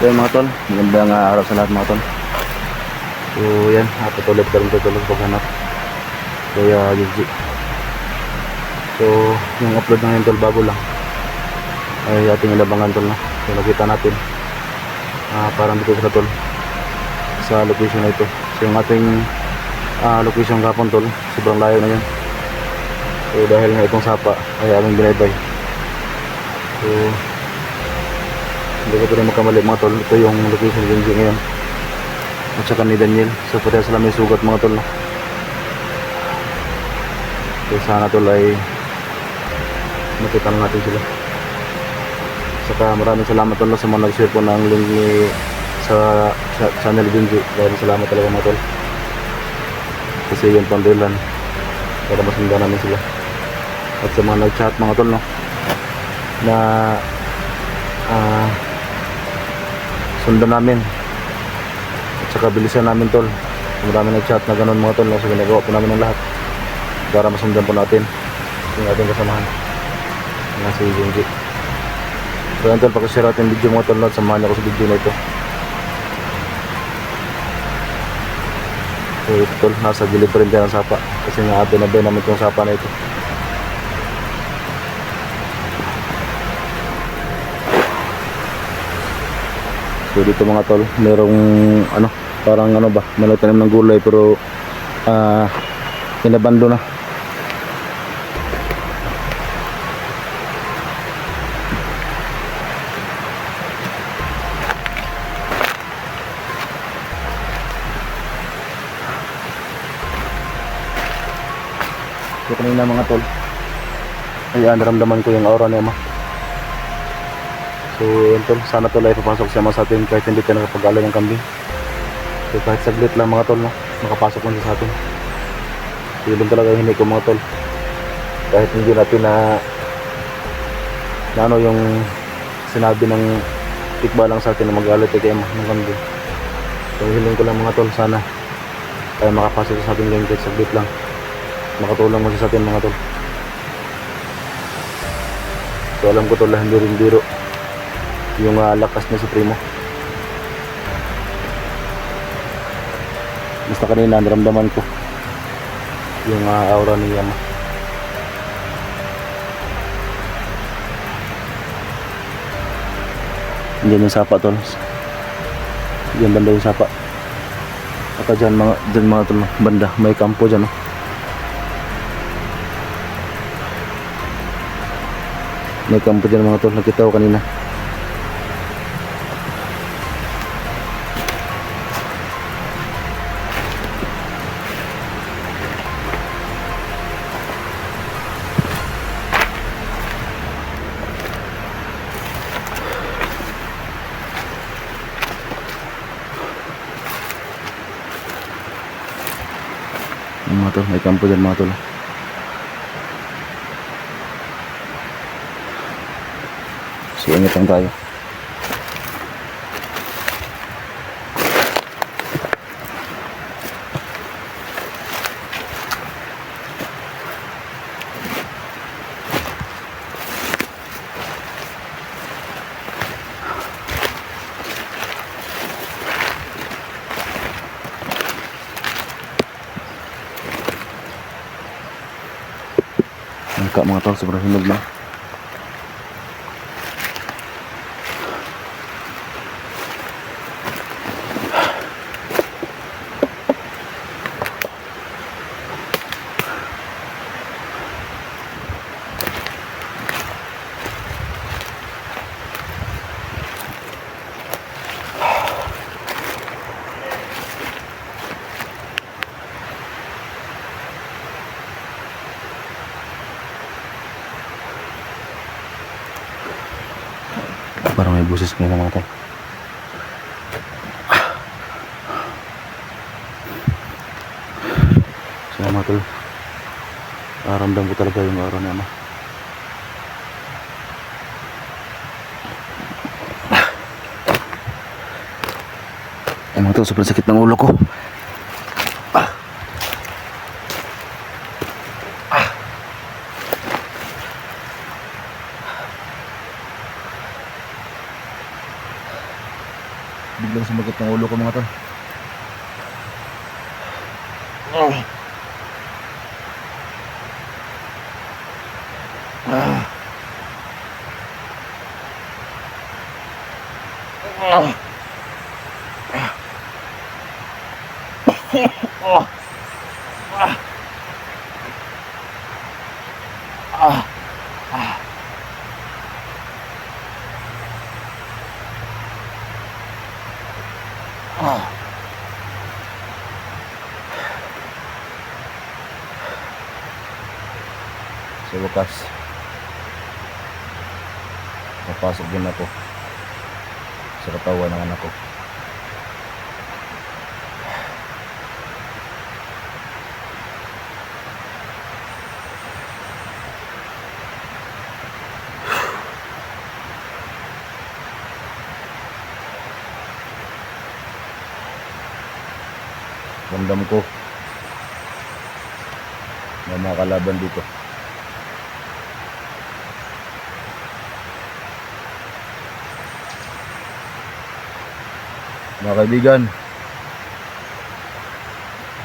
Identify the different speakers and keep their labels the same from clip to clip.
Speaker 1: So yun mga tol, magandang araw sa lahat mga tol. So yan, patuloy ka rin tutulog paghanap Kuya Gigi. So yung upload ng yun tol, bago lang ay ating ilabangan tol na. So nakita natin parang dito sa tol sa location na ito. So yung ating location kapon tol, sobrang layo na yun. So dahil nga itong sapa ay aming binaybay. So hindi ko ito rin magkamali mga tol, ito yung location ni Genji ngayon at saka ni Daniel. So pati sila may sugat mga tol, no? So sana tol ay makita na natin sila. Saka maraming salamat tol sa mga nag-share po ng link sa channel Genji. Maraming salamat talaga mga tol, kasi yun pandilan para masundan namin sila. At sa mga nag-chat mga tol, no, na sundan namin at saka bilisan namin tol. Marami nag-chat na ganun mga tol, no? So ginagawa po namin ng lahat para masundan po natin yung ating kasamahan na si Genji. So yan tol, pakishare natin video mga tol, no? Samahan ako sa video na ito. So ito tol, nasa gilid pa rin tayo ng sapa kasi nga abay namin itong sapa na ito. So dito mga tol, merong parang ba, may tanim ng gulay pero inabando na. So kanina mga tol, ayan, naramdaman ko yung aura niya ma. So yun tol, sana tol ay papasok siya sa atin kahit hindi tayo nakapag-alay ng kambing. So kahit saglit lang mga tol, no, makapasok lang siya sa atin. So yun talaga hindi ko mga tol, kahit hindi natin na yung sinabi ng tikba lang sa atin na mag-alay tayo ng kambing. So hiling ko lang mga tol, sana ay makapasok sa atin ngayon kahit saglit lang, makatulong mo siya sa atin mga tol. So alam ko tol, hindi rin biro yung lakas ni Supremo. Basta kanina naramdaman ko yung aura ni Yama. Diyan yung sapa tol, diyan banda yung sapa. At dyan mga tol, banda may kampo dyan, no? May kampo dyan mga tol, nakita ko kanina. Mga tol, may kampo dyan mga tol. So ingat lang tayo. Angka mga tol, sobrang hinog na. Parang may busis ngayon mga tol. So mga tol, ramdam ko talaga yung aura niya, ma. Ay mga tol, sobrang sakit ng ulo ko. biglang sumakit ng ulo ko mga tol. Ah. Ah. Ah. Ah. Ah. Ah. Ah. Ah. Sa wakas, napasok din ako sa katawan ng anak ko. Ramdam ko na mga kalaban dito. Mga kaibigan,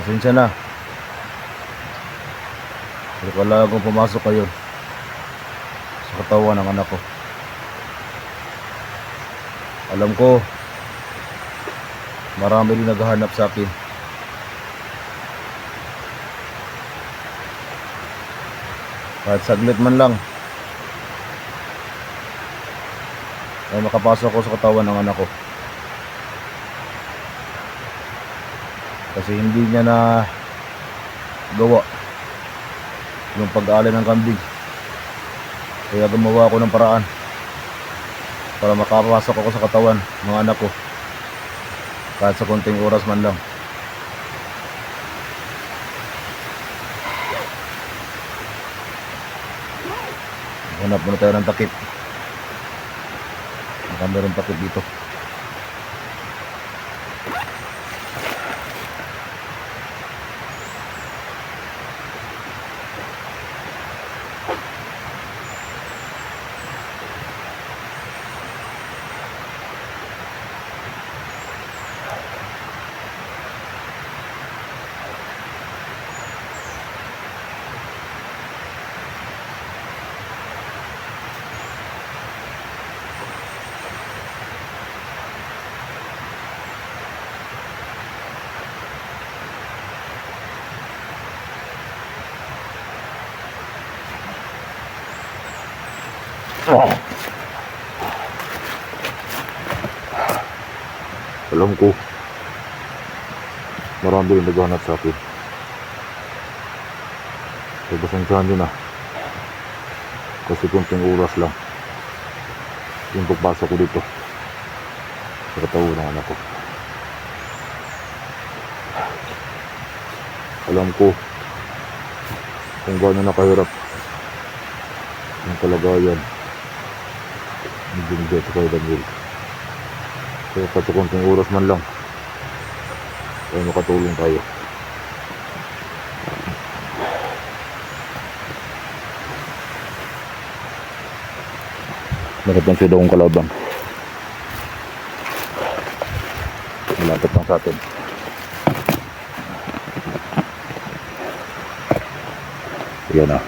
Speaker 1: pasensya na. Pero kailangan kong pumasok kayo sa katawan ng anak ko. Alam ko, marami rin naghahanap sa akin. Kahit saglit man lang ay makapasok ko sa katawan ng anak ko. Kasi hindi niya na gawa yung pag-aalay ng kambing. Kaya gumawa ako ng paraan para makapasok ako sa katawan ng anak ko kahit sa konting oras man lang. Hanap muna tayo ng takip. Maganda rin takip dito. Alam ko, marami rin naghahanap sa akin. Kaya pasensyahan nyo na. Kasi kunting oras lang yung pagpasok ko dito sa katawan ng anak ko. Alam ko kung gaano nakahirap yung kalagayan ni Junjun at kay Daniel. Kaya sa konting oras man lang ay makatulong tayo. Nakapansin daw akong kalaban. Malapit lang sa atin. Yan na.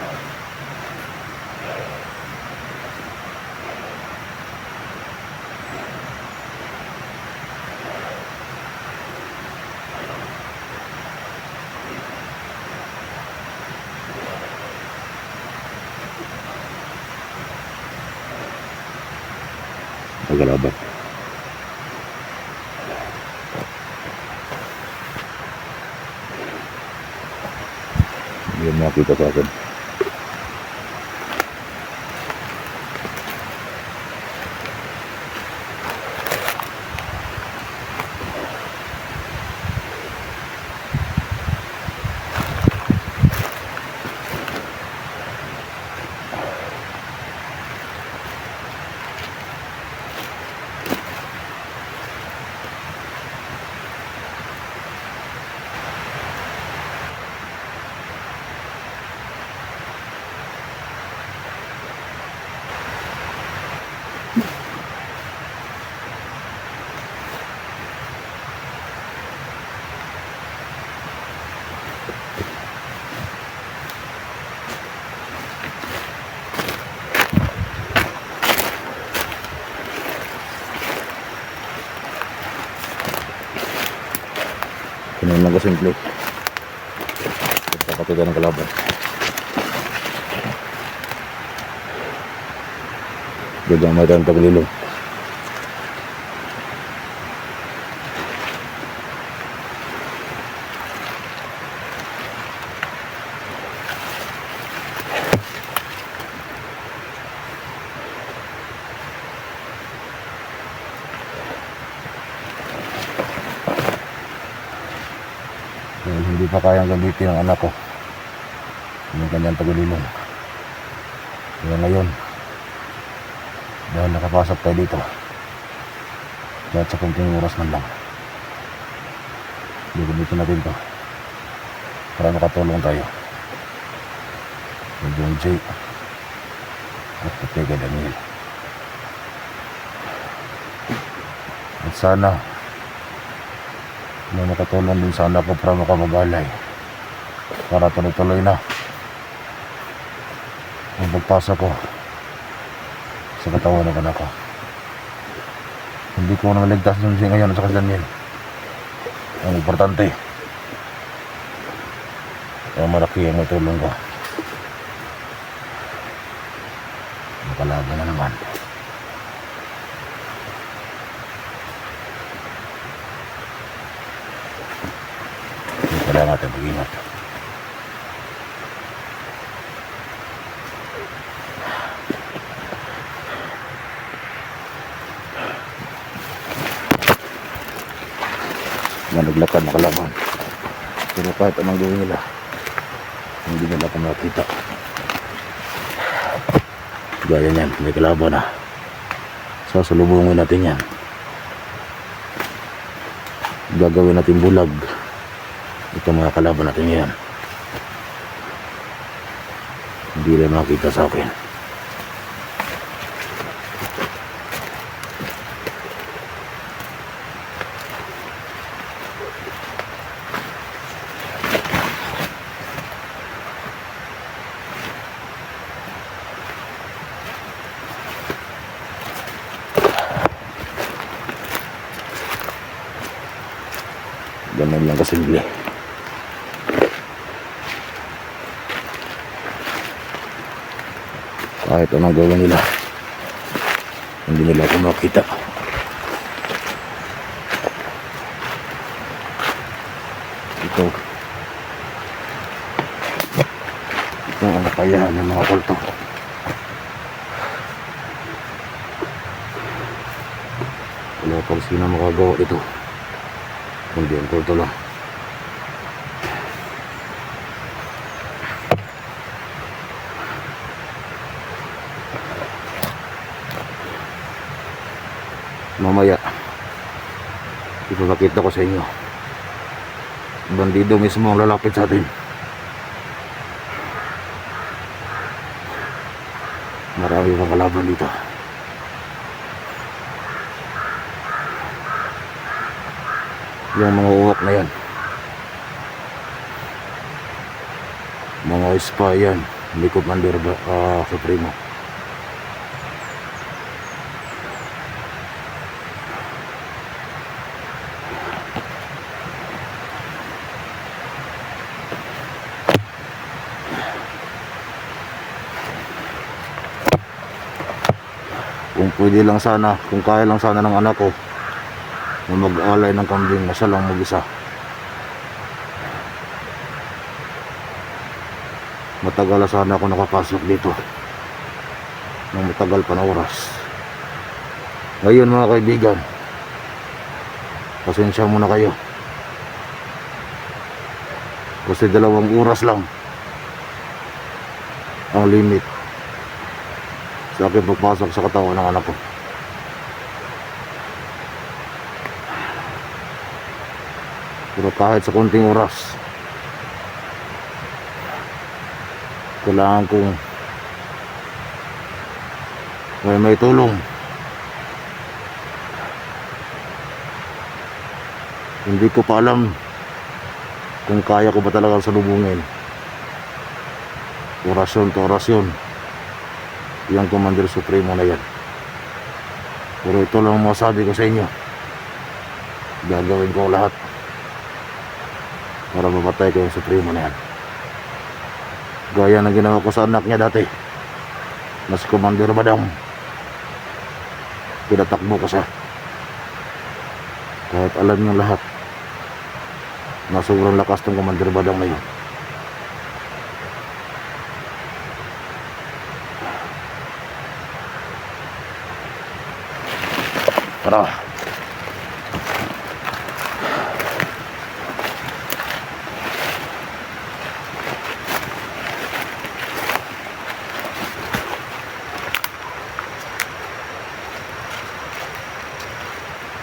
Speaker 1: Nagalabat. Hindi makita sa akin. Ganun lang kasimple. Kapatid ng kalaban. Gagamay tayong tagulilong. Dahil hindi pa kayang gamitin ng anak ko yung kanyang tagulilong. Kaya ngayon, dahil nakapasok tayo dito, kahit sa kunting oras man lang, gagamitin natin to para makatulong tayo kay John Jay at kay Daniel. At sana may makatulong din sa anak ko para makamag-alay, para tuloy-tuloy na ang pagpasa ko sa katawan ng anak ko. Hindi ko na maligtas yung siya ngayon at saka Daniel. Ang importante, ang malaki ang matulong ko. Makalaban na naman. Kailangan natin mag-ingat. Naglakad na kalaban, pero kahit anong gawin nila, hindi nila ako makita. Gaya niyan, may kalaban na. Sasalubungin natin yan. Gagawin natin bulag ito mga kalaban natin yan. Hindi nila makita sa akin. Ganun lang kasimple. Kahit anong gawin nila, hindi nila ako makita. Ito ang kakayahan ng mga kulto. Wala pang sino makagawa ito, kundi ang kulto lang. Mamaya ipapakita ko sa inyo, bandido mismo ang lalapit sa atin. Marami pang kalaban dito. Yung mga uwak na yan, mga spy yan, hindi Commander Supremo. Kung pwede lang sana, kung kaya lang sana ng anak ko na mag-alay ng kambing na siya lang mag-isa, matagal na sana ako nakapasok dito ng matagal pa na oras. Ngayon mga kaibigan, pasensya muna kayo kasi 2 oras lang ang limit sa akin pagpasok sa katawan ng anak ko. Pero kahit sa konting oras, kailangan kong may tulong. Hindi ko pa alam kung kaya ko ba talaga salubungin orasyon to orasyon yung Commander Supremo na yan. Pero ito lang masabi ko sa inyo, gagawin ko lahat para mamatay ko yung Supremo na yan. Gaya ng ginawa ko sa anak niya dati na si Commander Badang. Pinatakbo ko siya kahit alam niyo lahat na sobrang lakas ng Commander Badang na yun. Tara.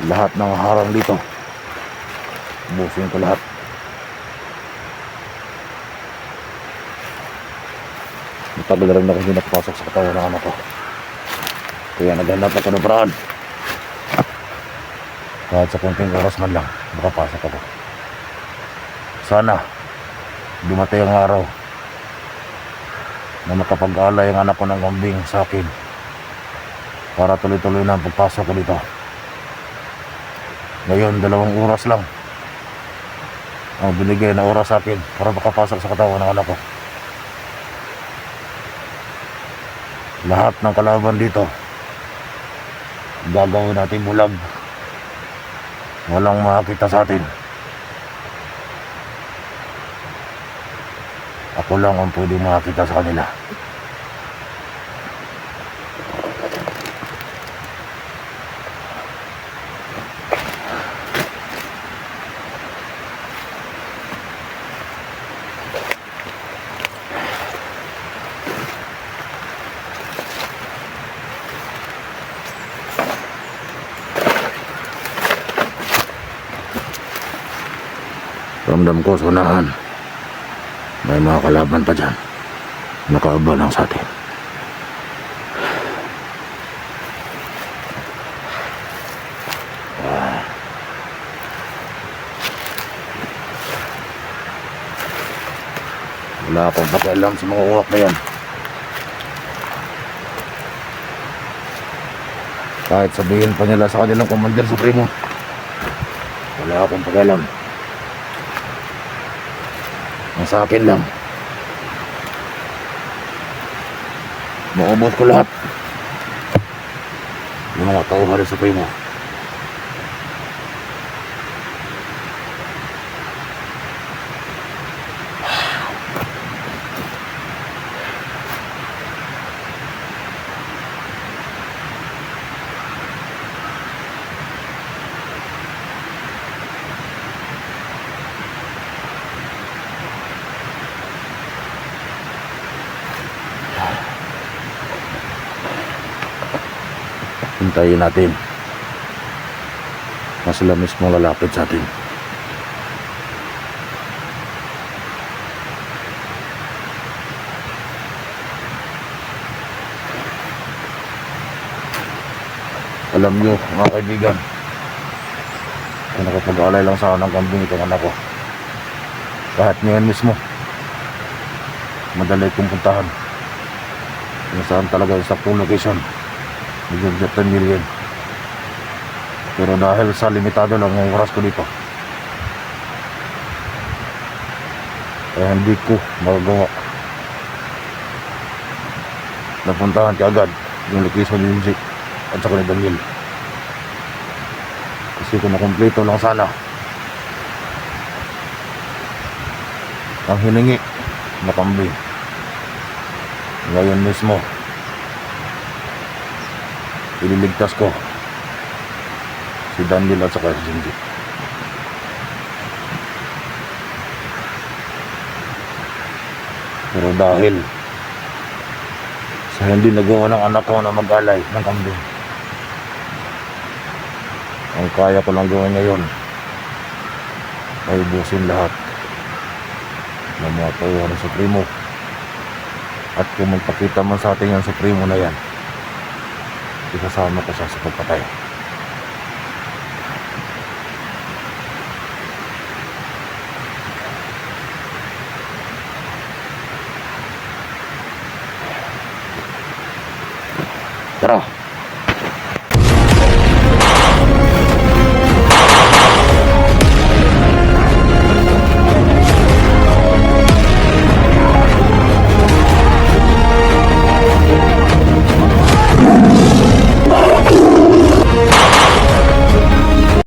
Speaker 1: Lahat ng harang dito busin ko lahat. Matagal na rin ako hindi nakapasok sa katawan ng anak ko, kaya naghanap ako ng paraan. Kahit sa konting oras man lang makapasok ako. Sana dumatay ang araw na makapag-alay ang anak ko ng kambing sa akin para tuloy-tuloy na ang pagpasok ko dito. Ngayon 2 oras lang ang binigay na oras sa akin para makapasok sa katawan ng anak ko. Lahat ng kalaban dito gagawin natin bulag. Walang makakita sa atin. Ako lang ang pwedeng makakita sa kanila. Ramdam ko sa unahan may mga kalaban pa dyan nakaabalang sa atin. Wala akong pakialam sa mga uwak na yan. Kahit sabihin pa nila sa kanilang Commander Supremo, wala akong pakialam. Ang sa akin lang, maubos ko lahat yung mga tauhan sa Supremo. Hintayin natin na sila mismo lalapit sa atin. Alam nyo mga kaibigan, kung nakapag-alay lang sa ng kambing itong anak ko, kahit ngayon mismo madali kong puntahan kung saan talaga yung saktong location. Bigyan 10 million. Pero dahil sa limitado lang ang oras ko dito, kaya hindi ko magagawa napuntahan kaagad yung location ni Jake at saka ni Daniel. Kasi kung nakumpleto lang sana ang hiningi na kambing, ngayon mismo ililigtas ko si Daniel at saka si Cindy. Pero dahil sa hindi nagawa ng anak ko na mag-alay ng kambing, ang kaya ko lang gawin ngayon ay ubusin lahat ng mga tauhan ng Supremo. At kung magpakita man sa atin yung Supremo na yan, isasama ko siya sa pagpatay. Tara.